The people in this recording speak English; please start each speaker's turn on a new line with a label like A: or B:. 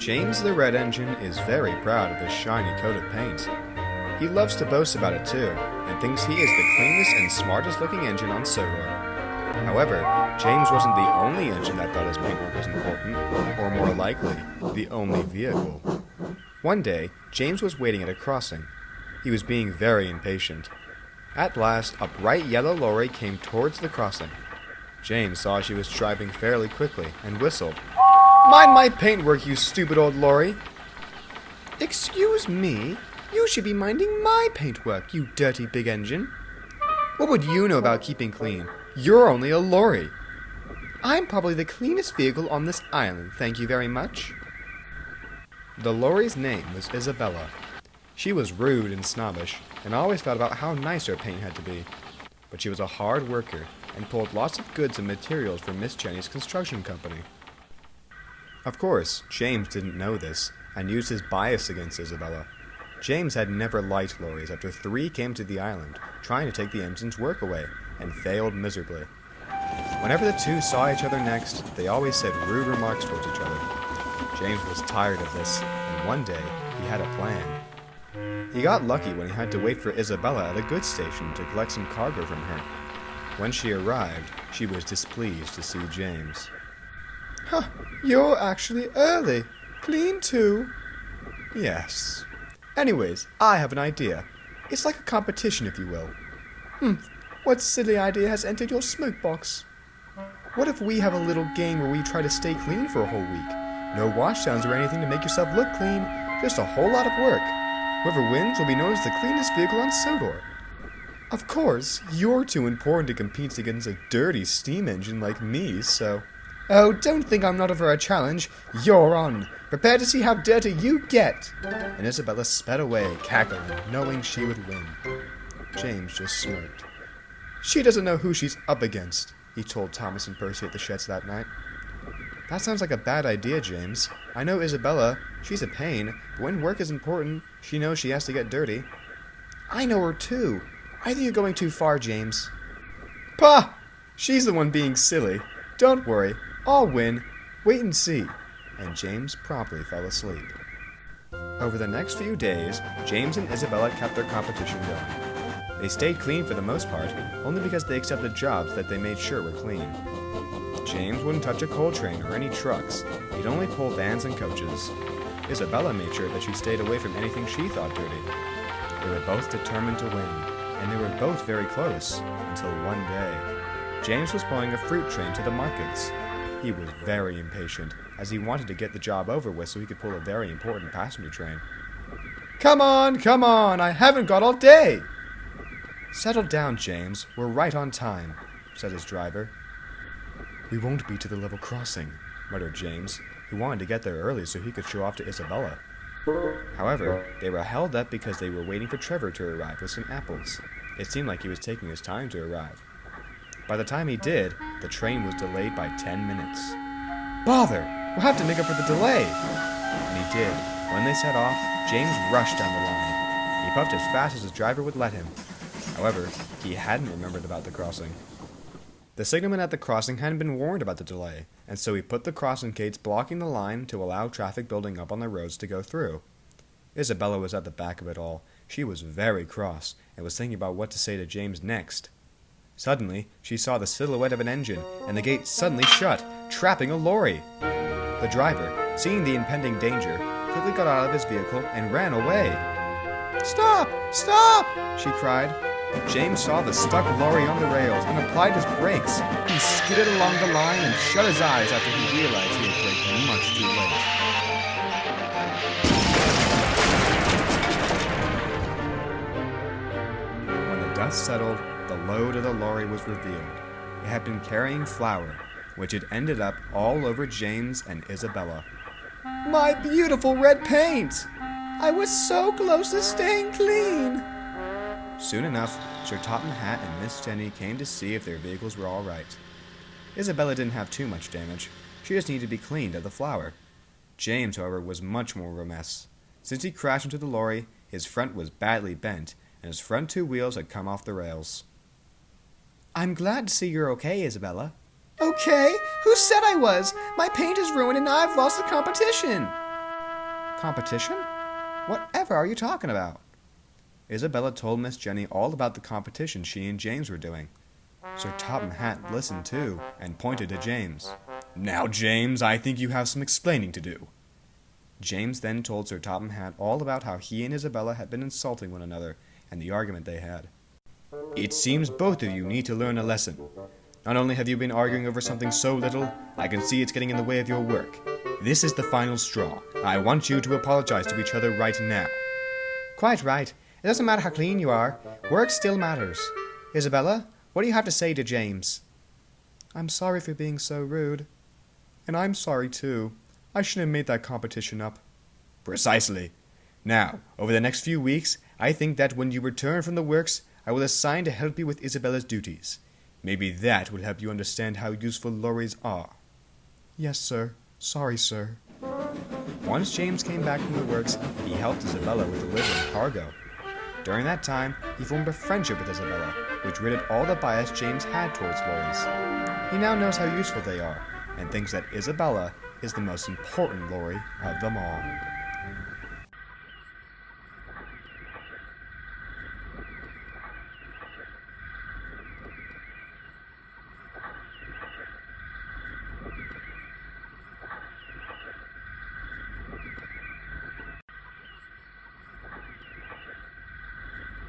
A: James the Red Engine is very proud of his shiny coat of paint. He loves to boast about it too, and thinks he is the cleanest and smartest looking engine on Sodor. However, James wasn't the only engine that thought his paintwork was important, or more likely, the only vehicle. One day, James was waiting at a crossing. He was being very impatient. At last, a bright yellow lorry came towards the crossing. James saw she was driving fairly quickly and whistled. "Mind my paintwork, you stupid old lorry!" "Excuse me, you should be minding my paintwork, you dirty big engine." "What would you know about keeping clean? You're only a lorry." "I'm probably the cleanest vehicle on this island, thank you very much." The lorry's name was Isobella. She was rude and snobbish, and always thought about how nice her paint had to be. But she was a hard worker, and pulled lots of goods and materials for Miss Jenny's construction company. Of course, James didn't know this, and used his bias against Isobella. James had never liked lorries after 3 came to the island, trying to take the engine's work away, and failed miserably. Whenever the two saw each other next, they always said rude remarks towards each other. James was tired of this, and one day, he had a plan. He got lucky when he had to wait for Isobella at a goods station to collect some cargo from her. When she arrived, she was displeased to see James. "Huh, you're actually early. Clean too?" "Yes. Anyways, I have an idea. It's like a competition, if you will." What silly idea has entered your smoke box?" "What if we have a little game where we try to stay clean for a whole week? No washdowns or anything to make yourself look clean, just a whole lot of work. Whoever wins will be known as the cleanest vehicle on Sodor." "Of course, you're too important to compete against a dirty steam engine like me, so..." "Oh, don't think I'm not up for a challenge. You're on. Prepare to see how dirty you get." And Isobella sped away, cackling, knowing she would win. James just smirked. "She doesn't know who she's up against," he told Thomas and Percy at the sheds that night. "That sounds like a bad idea, James. I know Isobella. She's a pain, but when work is important, she knows she has to get dirty." "I know her too. I think you're going too far, James." "Pah! She's the one being silly. Don't worry. I'll win. Wait and see." And James promptly fell asleep. Over the next few days, James and Isobella kept their competition going. They stayed clean for the most part, only because they accepted jobs that they made sure were clean. James wouldn't touch a coal train or any trucks. He'd only pull vans and coaches. Isobella made sure that she stayed away from anything she thought dirty. They were both determined to win, and they were both very close, until one day. James was pulling a fruit train to the markets. He was very impatient, as he wanted to get the job over with so he could pull a very important passenger train. Come on, I haven't got all day!" "Settle down, James, we're right on time," said his driver. "We won't be to the level crossing," muttered James, who wanted to get there early so he could show off to Isobella. However, they were held up because they were waiting for Trevor to arrive with some apples. It seemed like he was taking his time to arrive. By the time he did, the train was delayed by 10 minutes. "Bother! We'll have to make up for the delay!" And he did. When they set off, James rushed down the line. He puffed as fast as his driver would let him. However, he hadn't remembered about the crossing. The signalman at the crossing hadn't been warned about the delay, and so he put the crossing gates blocking the line to allow traffic building up on the roads to go through. Isobella was at the back of it all. She was very cross, and was thinking about what to say to James next. Suddenly, she saw the silhouette of an engine, and the gate suddenly shut, trapping a lorry. The driver, seeing the impending danger, quickly got out of his vehicle and ran away. "Stop! Stop!" she cried. James saw the stuck lorry on the rails and applied his brakes. He skidded along the line and shut his eyes after he realized he had braked much too late. When the dust settled, the load of the lorry was revealed. It had been carrying flour, which had ended up all over James and Isobella. "My beautiful red paint! I was so close to staying clean!" Soon enough, Sir Topham Hatt and Miss Jenny came to see if their vehicles were all right. Isobella didn't have too much damage. She just needed to be cleaned of the flour. James, however, was much more of a mess. Since he crashed into the lorry, his front was badly bent, and his front 2 wheels had come off the rails. "I'm glad to see you're okay, Isobella." "Okay? Who said I was? My paint is ruined and I've lost the competition." Competition? Whatever are you talking about? Isabella told Miss Jenny all about the competition she and James were doing. Sir Topham Hatt listened too, and pointed to James. Now, James, I think you have some explaining to do. James then told Sir Topham Hatt all about how he and Isabella had been insulting one another, and the argument they had. It seems both of you need to learn a lesson. Not only have you been arguing over something so little, I can see it's getting in the way of your work. This is the final straw. I want you to apologize to each other right now. Quite right. It doesn't matter how clean you are. Work still matters. Isabella, what do you have to say to James? I'm sorry for being so rude. And I'm sorry too. I shouldn't have made that competition up. Precisely. Now, over the next few weeks, I think that when you return from the works, I will assign to help you with Isabella's duties. Maybe that will help you understand how useful lorries are. Yes, sir. Sorry, sir. Once James came back from the works, he helped Isobella with delivering Argho. During that time, he formed a friendship with Isobella, which rid of all the bias James had towards lorries. He now knows how useful they are, and thinks that Isobella is the most important lorry of them all.